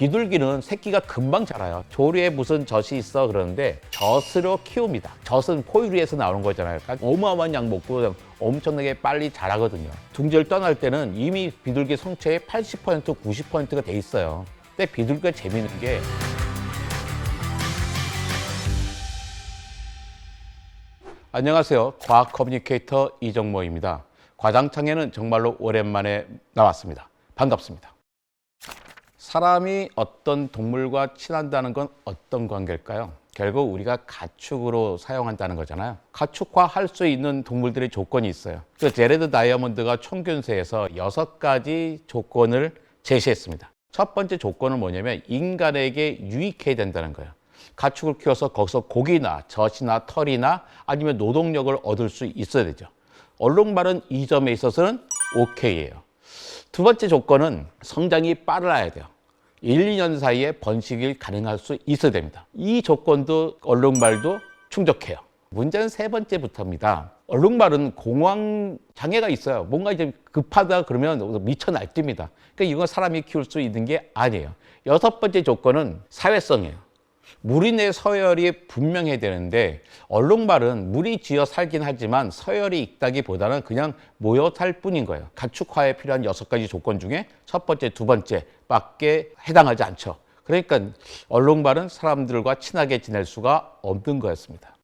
비둘기는 새끼가 금방 자라요. 조류에 무슨 젖이 있어 그러는데 젖으로 키웁니다. 젖은 포유류에서 나오는 거잖아요. 그러니까 어마어마한 양 먹고 엄청나게 빨리 자라거든요. 둥지를 떠날 때는 이미 비둘기 성체의 80%, 90%가 돼 있어요. 근데 비둘기가 재미있는 게 안녕하세요. 과학 커뮤니케이터 이정모입니다. 과장창에는 정말로 오랜만에 나왔습니다. 반갑습니다. 사람이 어떤 동물과 친한다는 건 어떤 관계일까요? 결국 우리가 가축으로 사용한다는 거잖아요. 가축화할 수 있는 동물들의 조건이 있어요. 그 제레드 다이아몬드가 총균세에서 6가지 조건을 제시했습니다. 첫 번째 조건은 뭐냐면 인간에게 유익해야 된다는 거예요. 가축을 키워서 거기서 고기나 젖이나 털이나 아니면 노동력을 얻을 수 있어야 되죠. 얼룩말은 이 점에 있어서는 오케이예요. 두 번째 조건은 성장이 빨라야 돼요. 1, 2년 사이에 번식이 가능할 수 있어야 됩니다. 이 조건도 얼룩말도 충족해요. 문제는 세 번째부터입니다. 얼룩말은 공황 장애가 있어요. 뭔가 이제 급하다 그러면 미쳐 날뜁니다. 그러니까 이건 사람이 키울 수 있는 게 아니에요. 여섯 번째 조건은 사회성이에요. 무리 내 서열이 분명해야 되는데 얼룩말은 무리 지어 살긴 하지만 서열이 있다기보다는 그냥 모여 살 뿐인 거예요. 가축화에 필요한 6가지 조건 중에 첫 번째, 두 번째밖에 해당하지 않죠. 그러니까 얼룩말은 사람들과 친하게 지낼 수가 없는 거였습니다.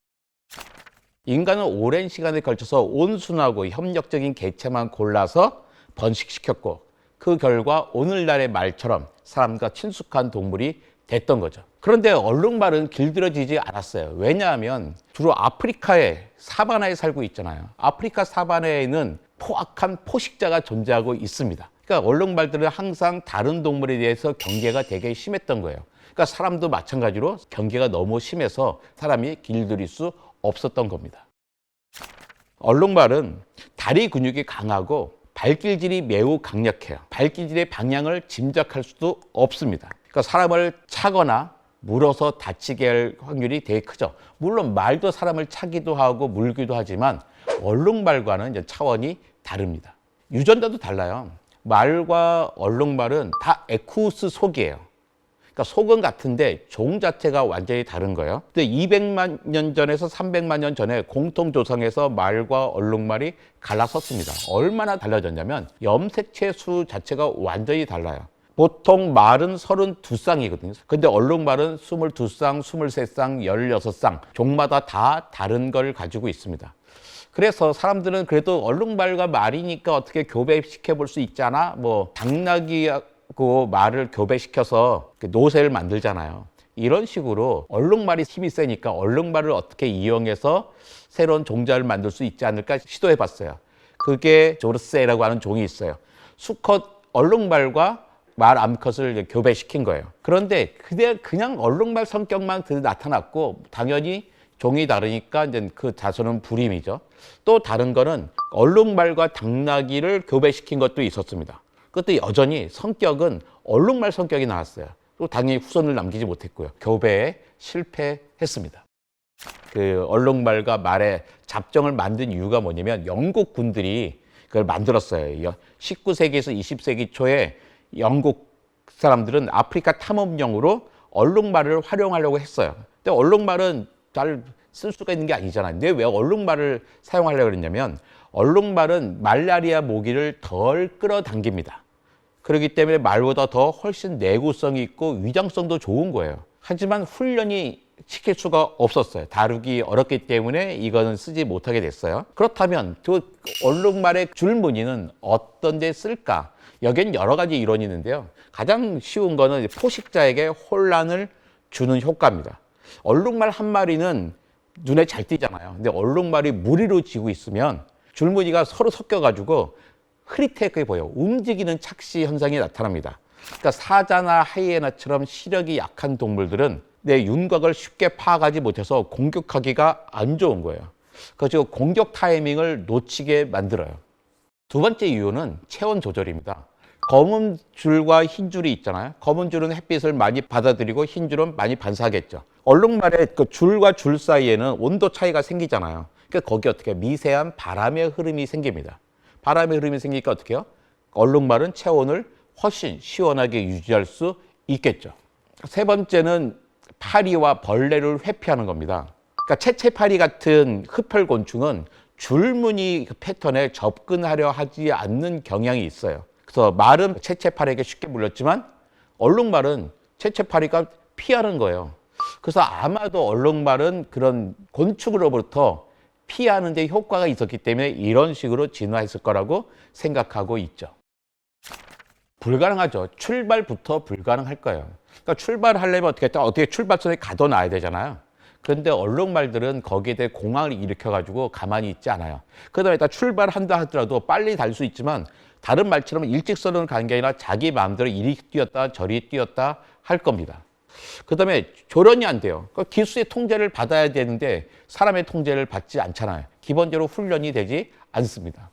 인간은 오랜 시간에 걸쳐서 온순하고 협력적인 개체만 골라서 번식시켰고 그 결과 오늘날의 말처럼 사람과 친숙한 동물이 됐던 거죠. 그런데 얼룩말은 길들여지지 않았어요. 왜냐하면 주로 아프리카의 사바나에 살고 있잖아요. 아프리카 사바나에는 포악한 포식자가 존재하고 있습니다. 그러니까 얼룩말들은 항상 다른 동물에 대해서 경계가 되게 심했던 거예요. 그러니까 사람도 마찬가지로 경계가 너무 심해서 사람이 길들일 수 없었던 겁니다. 얼룩말은 다리 근육이 강하고 발길질이 매우 강력해요. 발길질의 방향을 짐작할 수도 없습니다. 그러니까 사람을 차거나 물어서 다치게 할 확률이 되게 크죠. 물론 말도 사람을 차기도 하고 물기도 하지만 얼룩말과는 이제 차원이 다릅니다. 유전자도 달라요. 말과 얼룩말은 다 에쿠우스 속이에요. 그러니까 속은 같은데 종 자체가 완전히 다른 거예요. 근데 200만 년 전에서 300만 년 전에 공통 조상에서 말과 얼룩말이 갈라섰습니다. 얼마나 달라졌냐면 염색체 수 자체가 완전히 달라요. 보통 말은 32쌍이거든요. 근데 얼룩말은 22쌍, 23쌍, 16쌍. 종마다 다 다른 걸 가지고 있습니다. 그래서 사람들은 그래도 얼룩말과 말이니까 어떻게 교배시켜 볼 수 있잖아. 뭐 당나귀하고 말을 교배시켜서 노새를 만들잖아요. 이런 식으로 얼룩말이 힘이 세니까 얼룩말을 어떻게 이용해서 새로운 종자를 만들 수 있지 않을까 시도해 봤어요. 그게 조르세라고 하는 종이 있어요. 수컷 얼룩말과 말 암컷을 교배시킨 거예요. 그런데 그냥 얼룩말 성격만 나타났고 당연히 종이 다르니까 이제 그 자손은 불임이죠. 또 다른 거는 얼룩말과 당나귀를 교배시킨 것도 있었습니다. 그것도 여전히 성격은 얼룩말 성격이 나왔어요. 또 당연히 후손을 남기지 못했고요. 교배에 실패했습니다. 그 얼룩말과 말의 잡종을 만든 이유가 뭐냐면 영국 군들이 그걸 만들었어요. 19세기에서 20세기 초에 영국 사람들은 아프리카 탐험용으로 얼룩말을 활용하려고 했어요. 근데 얼룩말은 잘 쓸 수가 있는 게 아니잖아요. 근데 왜 얼룩말을 사용하려고 그랬냐면 얼룩말은 말라리아 모기를 덜 끌어당깁니다. 그렇기 때문에 말보다 더 훨씬 내구성이 있고 위장성도 좋은 거예요. 하지만 훈련이 시킬 수가 없었어요. 다루기 어렵기 때문에 이거는 쓰지 못하게 됐어요. 그렇다면 그 얼룩말의 줄무늬는 어떤 데 쓸까? 여기엔 여러 가지 이론이 있는데요. 가장 쉬운 거는 포식자에게 혼란을 주는 효과입니다. 얼룩말 한 마리는 눈에 잘 띄잖아요. 근데 얼룩말이 무리로 지고 있으면 줄무늬가 서로 섞여가지고 흐릿하게 보여요. 움직이는 착시 현상이 나타납니다. 그러니까 사자나 하이에나처럼 시력이 약한 동물들은 내 윤곽을 쉽게 파악하지 못해서 공격하기가 안 좋은 거예요. 그래서 공격 타이밍을 놓치게 만들어요. 두 번째 이유는 체온 조절입니다. 검은 줄과 흰 줄이 있잖아요. 검은 줄은 햇빛을 많이 받아들이고 흰 줄은 많이 반사하겠죠. 얼룩말의 그 줄과 줄 사이에는 온도 차이가 생기잖아요. 그러니까 거기 어떻게 미세한 바람의 흐름이 생깁니다. 바람의 흐름이 생기니까 어떻게 해요? 얼룩말은 체온을 훨씬 시원하게 유지할 수 있겠죠. 세 번째는 파리와 벌레를 회피하는 겁니다. 그러니까 채채파리 같은 흡혈곤충은 줄무늬 그 패턴에 접근하려 하지 않는 경향이 있어요. 그래서 말은 채채파리에게 쉽게 물렸지만 얼룩말은 채채파리가 피하는 거예요. 그래서 아마도 얼룩말은 그런 곤충으로부터 피하는 데 효과가 있었기 때문에 이런 식으로 진화했을 거라고 생각하고 있죠. 불가능하죠. 출발부터 불가능할 거예요. 그러니까 출발하려면 어떻게 출발선에 가둬놔야 되잖아요. 그런데 얼룩말들은 거기에 대해 공황을 일으켜가지고 가만히 있지 않아요. 그러다 일단 출발한다 하더라도 빨리 달 수 있지만 다른 말처럼 일직선으로 가는 게 아니라 자기 마음대로 이리 뛰었다 저리 뛰었다 할 겁니다. 그 다음에 조련이 안 돼요. 그러니까 기수의 통제를 받아야 되는데 사람의 통제를 받지 않잖아요. 기본적으로 훈련이 되지 않습니다.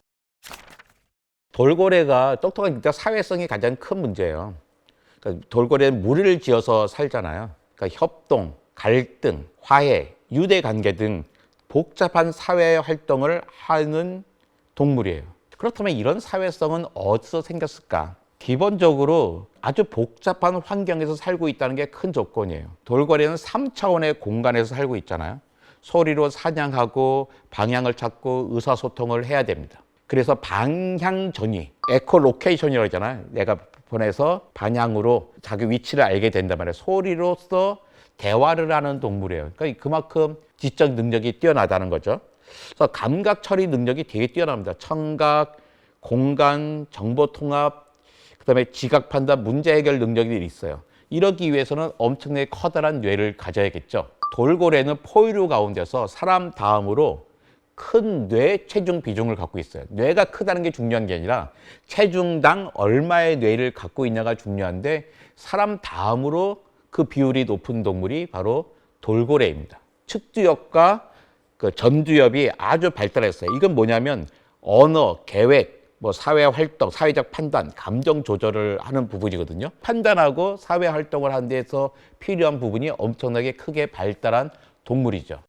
돌고래가 똑똑한 게 사회성이 가장 큰 문제예요. 그러니까 돌고래는 무리를 지어서 살잖아요. 그러니까 협동, 갈등, 화해, 유대관계 등 복잡한 사회 활동을 하는 동물이에요. 그렇다면 이런 사회성은 어디서 생겼을까? 기본적으로 아주 복잡한 환경에서 살고 있다는 게 큰 조건이에요. 돌고래는 3차원의 공간에서 살고 있잖아요. 소리로 사냥하고 방향을 찾고 의사소통을 해야 됩니다. 그래서 방향 전이, 에코로케이션이라고 하잖아요. 내가 보내서 방향으로 자기 위치를 알게 된단 말이에요. 소리로서 대화를 하는 동물이에요. 그러니까 그만큼 지적 능력이 뛰어나다는 거죠. 그래서 감각 처리 능력이 되게 뛰어납니다. 청각, 공간, 정보 통합, 그다음에 지각 판단, 문제 해결 능력이 있어요. 이러기 위해서는 엄청나게 커다란 뇌를 가져야겠죠. 돌고래는 포유류 가운데서 사람 다음으로 큰 뇌 체중 비중을 갖고 있어요. 뇌가 크다는 게 중요한 게 아니라 체중당 얼마의 뇌를 갖고 있냐가 중요한데 사람 다음으로 그 비율이 높은 동물이 바로 돌고래입니다. 측두엽과 그 전두엽이 아주 발달했어요. 이건 뭐냐면 언어, 계획, 사회 활동, 사회적 판단, 감정 조절을 하는 부분이거든요. 판단하고 사회 활동을 하는 데서 필요한 부분이 엄청나게 크게 발달한 동물이죠.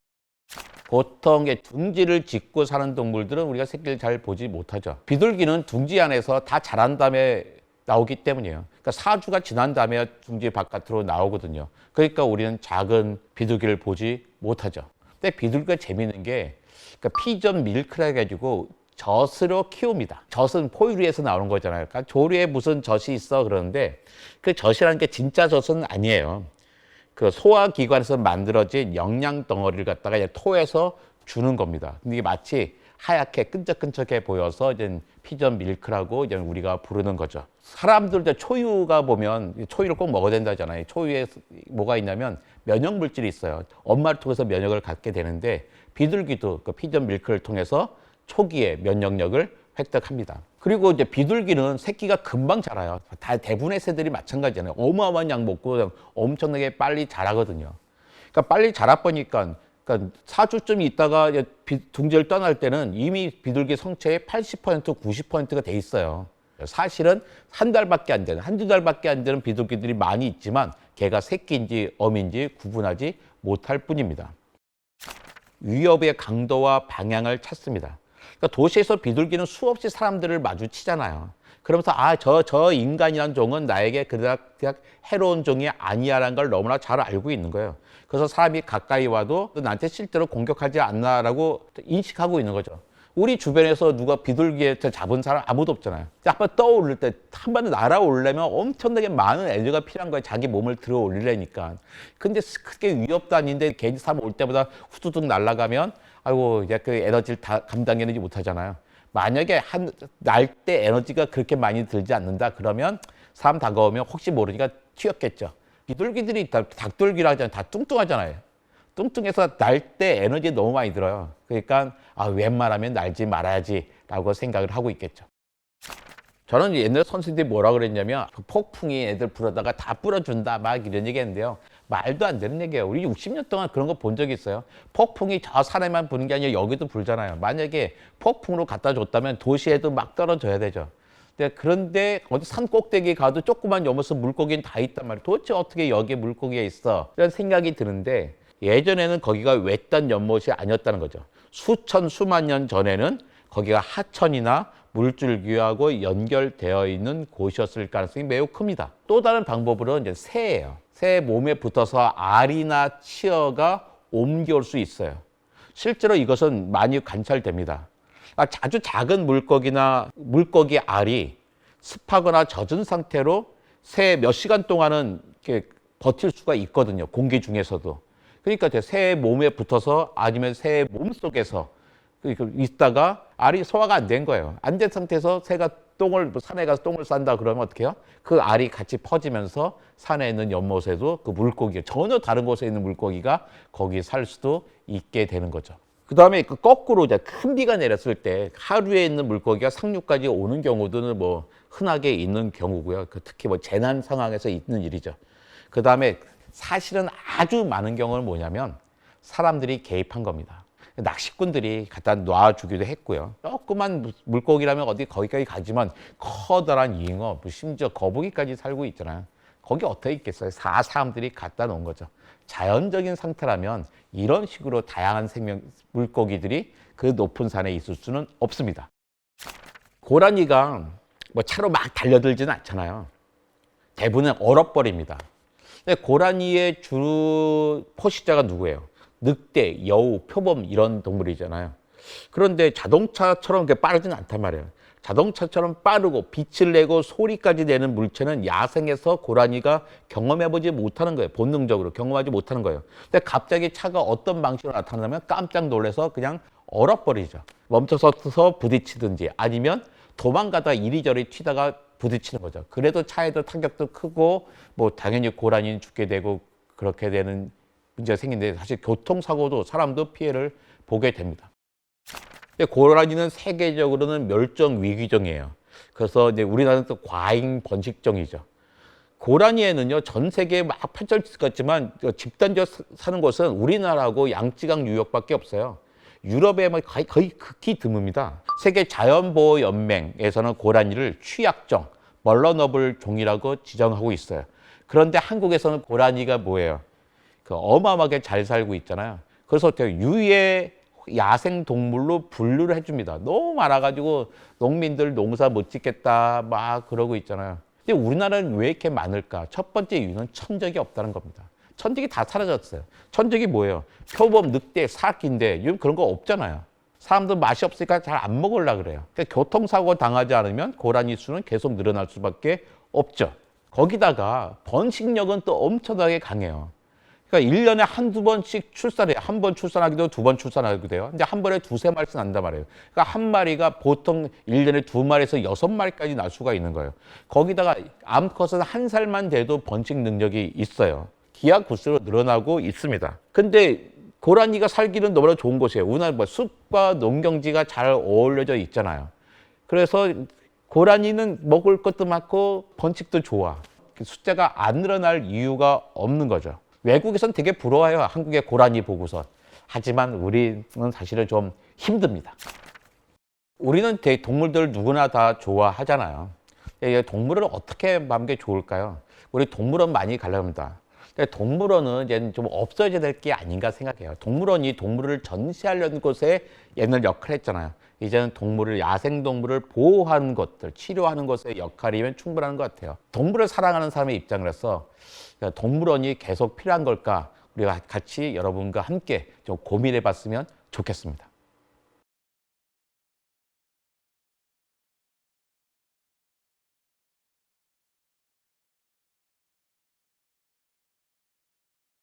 보통 둥지를 짓고 사는 동물들은 우리가 새끼를 잘 보지 못하죠. 비둘기는 둥지 안에서 다 자란 다음에 나오기 때문이에요. 그러니까 사주가 지난 다음에 둥지 바깥으로 나오거든요. 그러니까 우리는 작은 비둘기를 보지 못하죠. 근데 비둘기가 재밌는 게 그러니까 피전 밀크라 해가지고 젖으로 키웁니다. 젖은 포유류에서 나오는 거잖아요. 그러니까 조류에 무슨 젖이 있어 그러는데 그 젖이라는 게 진짜 젖은 아니에요. 그 소화기관에서 만들어진 영양 덩어리를 갖다가 이제 토해서 주는 겁니다. 근데 이게 마치 하얗게 끈적끈적해 보여서 이제 피전 밀크라고 이제 우리가 부르는 거죠. 사람들도 초유가 보면 초유를 꼭 먹어야 된다잖아요. 초유에 뭐가 있냐면 면역 물질이 있어요. 엄마를 통해서 면역을 갖게 되는데 비둘기도 그 피전 밀크를 통해서 초기에 면역력을 획득합니다. 그리고 이제 비둘기는 새끼가 금방 자라요. 다 대부분의 새들이 마찬가지잖아요. 어마어마한 양 먹고 엄청나게 빨리 자라거든요. 그러니까 빨리 자라 보니까 그러니까 4주쯤 있다가 둥지를 떠날 때는 이미 비둘기 성체의 80%, 90%가 돼 있어요. 사실은 한 달밖에 안 되는, 한두 달밖에 안 되는 비둘기들이 많이 있지만 걔가 새끼인지 어민지 구분하지 못할 뿐입니다. 위협의 강도와 방향을 찾습니다. 그러니까 도시에서 비둘기는 수없이 사람들을 마주치잖아요. 그러면서 저 인간이란 종은 나에게 그닥 해로운 종이 아니야라는 걸 너무나 잘 알고 있는 거예요. 그래서 사람이 가까이 와도 나한테 실제로 공격하지 않나라고 인식하고 있는 거죠. 우리 주변에서 누가 비둘기에 잡은 사람 아무도 없잖아요. 한번 떠오를 때, 한 번 날아오려면 엄청나게 많은 에너지가 필요한 거예요. 자기 몸을 들어 올리려니까. 근데 크게 위협도 아닌데 괜히 사람 올 때보다 후두둑 날아가면 아이고 이제 그 에너지를 다 감당해내지 못하잖아요. 만약에 날 때 에너지가 그렇게 많이 들지 않는다 그러면 사람 다가오면 혹시 모르니까 튀었겠죠. 비둘기들이 닭둘기라 하잖아요. 다 뚱뚱하잖아요. 뚱뚱해서 날 때 에너지 너무 많이 들어요. 그러니까 웬만하면 날지 말아야지라고 생각을 하고 있겠죠. 저는 옛날 선생님들이 뭐라 그랬냐면 폭풍이 애들 불어다가 다 뿌려준다 막 이런 얘기 했는데요. 말도 안 되는 얘기예요. 우리 60년 동안 그런 거 본 적이 있어요. 폭풍이 저 산에만 부는 게 아니라 여기도 불잖아요. 만약에 폭풍으로 갖다 줬다면 도시에도 막 떨어져야 되죠. 그런데 어디 산 꼭대기 가도 조그만 연못에 물고기는 다 있단 말이에요. 도대체 어떻게 여기에 물고기가 있어? 이런 생각이 드는데 예전에는 거기가 외딴 연못이 아니었다는 거죠. 수천 수만 년 전에는 거기가 하천이나 물줄기하고 연결되어 있는 곳이었을 가능성이 매우 큽니다. 또 다른 방법으로는 이제 새예요. 새 몸에 붙어서 알이나 치어가 옮겨올 수 있어요. 실제로 이것은 많이 관찰됩니다. 아주 작은 물고기나 물고기 알이 습하거나 젖은 상태로 새 몇 시간 동안은 이렇게 버틸 수가 있거든요. 공기 중에서도. 그러니까 새 몸에 붙어서 아니면 새 몸 속에서 있다가 알이 소화가 안 된 거예요. 안 된 상태에서 새가 산에 가서 똥을 싼다 그러면 어떻게 해요? 그 알이 같이 퍼지면서 산에 있는 연못에도 그 물고기가 전혀 다른 곳에 있는 물고기가 거기 살 수도 있게 되는 거죠. 그 다음에 그 거꾸로 이제 큰 비가 내렸을 때 하류에 있는 물고기가 상류까지 오는 경우도 뭐 흔하게 있는 경우고요. 특히 뭐 재난 상황에서 있는 일이죠. 그 다음에 사실은 아주 많은 경우는 뭐냐면 사람들이 개입한 겁니다. 낚시꾼들이 갖다 놔주기도 했고요. 조그만 물고기라면 어디 거기까지 가지만 커다란 잉어, 심지어 거북이까지 살고 있잖아요. 거기 어떻게 있겠어요? 사람들이 갖다 놓은 거죠. 자연적인 상태라면 이런 식으로 다양한 물고기들이 그 높은 산에 있을 수는 없습니다. 고라니가 뭐 차로 막 달려들지는 않잖아요. 대부분은 얼어버립니다. 근데 고라니의 주 포식자가 누구예요? 늑대, 여우, 표범 이런 동물이잖아요. 그런데 자동차처럼 그렇게 빠르지는 않단 말이에요. 자동차처럼 빠르고 빛을 내고 소리까지 내는 물체는 야생에서 고라니가 경험해보지 못하는 거예요. 본능적으로 경험하지 못하는 거예요. 근데 갑자기 차가 어떤 방식으로 나타나면 깜짝 놀라서 그냥 얼어버리죠. 멈춰서 부딪히든지 아니면 도망가다 이리저리 튀다가 부딪히는 거죠. 그래도 차에도 타격도 크고 뭐 당연히 고라니는 죽게 되고 그렇게 되는 문제가 생기는데 사실 교통사고도 사람도 피해를 보게 됩니다. 고라니는 세계적으로는 멸종 위기종이에요. 그래서 이제 우리나라는 또 과잉 번식종이죠. 고라니에는요, 전 세계에 막 펼쳐질 것 같지만 집단적으로 사는 곳은 우리나라하고 양쯔강 유역밖에 없어요. 유럽에 거의 극히 드뭅니다. 세계 자연보호연맹에서는 고라니를 취약종, 멀러너블 종이라고 지정하고 있어요. 그런데 한국에서는 고라니가 뭐예요? 어마어마하게 잘 살고 있잖아요. 그래서 유해 야생 동물로 분류를 해줍니다. 너무 많아가지고 농민들 농사 못 짓겠다 막 그러고 있잖아요. 근데 우리나라는 왜 이렇게 많을까? 첫 번째 이유는 천적이 없다는 겁니다. 천적이 다 사라졌어요. 천적이 뭐예요? 표범, 늑대, 사기인데 요즘 그런 거 없잖아요. 사람들 맛이 없으니까 잘 안 먹으려고 그래요. 그러니까 교통사고 당하지 않으면 고라니 수는 계속 늘어날 수밖에 없죠. 거기다가 번식력은 또 엄청나게 강해요. 그러니까 1년에 한두 번씩 출산해요. 한 번 출산하기도 두 번 출산하기도 돼요. 근데 한 번에 두세 마리씩 난단 말이에요. 그러니까 한 마리가 보통 1년에 2마리에서 6마리까지 날 수가 있는 거예요. 거기다가 암컷은 한 살만 돼도 번식 능력이 있어요. 기하급수로 늘어나고 있습니다. 근데 고라니가 살기는 너무나 좋은 곳이에요. 우리나라 뭐 숲과 농경지가 잘 어울려져 있잖아요. 그래서 고라니는 먹을 것도 많고 번식도 좋아. 숫자가 안 늘어날 이유가 없는 거죠. 외국에서는 되게 부러워요. 한국의 고라니 보고서. 하지만 우리는 사실은 좀 힘듭니다. 우리는 동물들 누구나 다 좋아하잖아요. 동물을 어떻게 하는 게 좋을까요? 우리 동물원 많이 가려합니다. 동물원은 이제 좀 없어져야 될 게 아닌가 생각해요. 동물원이 동물을 전시하려는 곳에 옛날 역할을 했잖아요. 이제는 야생동물을 보호하는 것들, 치료하는 것의 역할이면 충분한 것 같아요. 동물을 사랑하는 사람의 입장으로서 동물원이 계속 필요한 걸까? 우리가 같이 여러분과 함께 좀 고민해 봤으면 좋겠습니다.